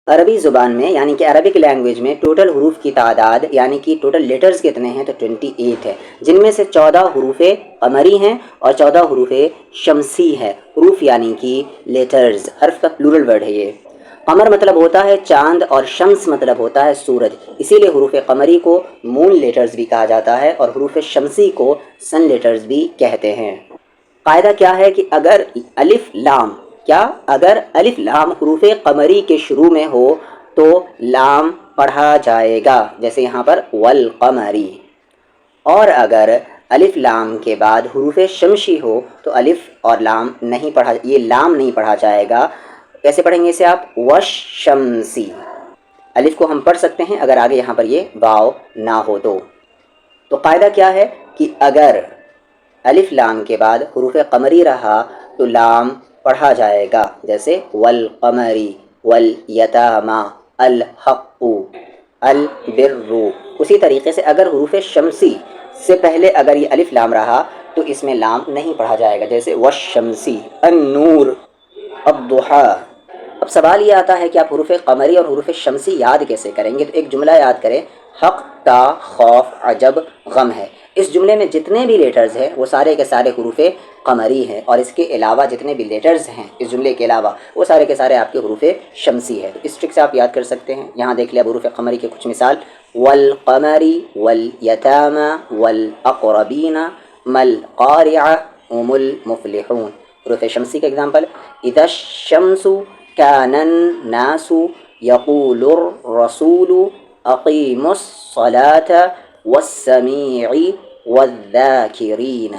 عربی زبان میں یعنی کہ عربک لینگویج میں ٹوٹل حروف کی تعداد یعنی کہ ٹوٹل لیٹرز کتنے ہیں؟ تو 28 ہے، جن میں سے 14 حروف قمری ہیں اور 14 حروف شمسی ہے۔ حروف یعنی کہ لیٹرز، حرف کا پلورل ورڈ ہے یہ۔ قمر مطلب ہوتا ہے چاند اور شمس مطلب ہوتا ہے سورج، اسی لیے حروف قمری کو مون لیٹرز بھی کہا جاتا ہے اور حروف شمسی کو سن لیٹرز بھی کہتے ہیں۔ قاعدہ کیا ہے کہ اگر الف لام اگر الف لام حروف قمری کے شروع میں ہو تو لام پڑھا جائے گا، جیسے یہاں پر والقمری، اور اگر الف لام کے بعد حروف شمسی ہو تو الف اور لام نہیں پڑھا، یہ لام نہیں پڑھا جائے گا۔ کیسے پڑھیں گے اسے آپ؟ والشمسی، الف کو ہم پڑھ سکتے ہیں اگر آگے یہاں پر یہ واو نہ ہو تو قاعدہ کیا ہے کہ اگر الف لام کے بعد حروف قمری رہا تو لام پڑھا جائے گا، جیسے والقمری، والیتاما، الحق، البر۔ اسی طریقے سے اگر حروف شمسی سے پہلے اگر یہ الف لام رہا تو اس میں لام نہیں پڑھا جائے گا، جیسے والشمسی، النور، الضحیٰ۔ اب سوال یہ آتا ہے کہ آپ حروف قمری اور حروف شمسی یاد کیسے کریں گے؟ تو ایک جملہ یاد کریں، حق، تا، خوف، عجب، غم ہے۔ اس جملے میں جتنے بھی لیٹرز ہیں وہ سارے کے سارے حروف قمری ہیں، اور اس کے علاوہ جتنے بھی لیٹرز ہیں اس جملے کے علاوہ وہ سارے کے سارے آپ کے حروف شمسی ہے۔ تو اس ٹرک سے آپ یاد کر سکتے ہیں۔ یہاں دیکھ لیں حروف قمری کے کچھ مثال، والقمری، والیتاما، والاقربین، ما القارعہ، هم المفلحون۔ حروف شمسی کا اگزامپل، اذا الشمس كان الناس يقول الرسول اقیموا الصلاة والسمیع والذاکرین۔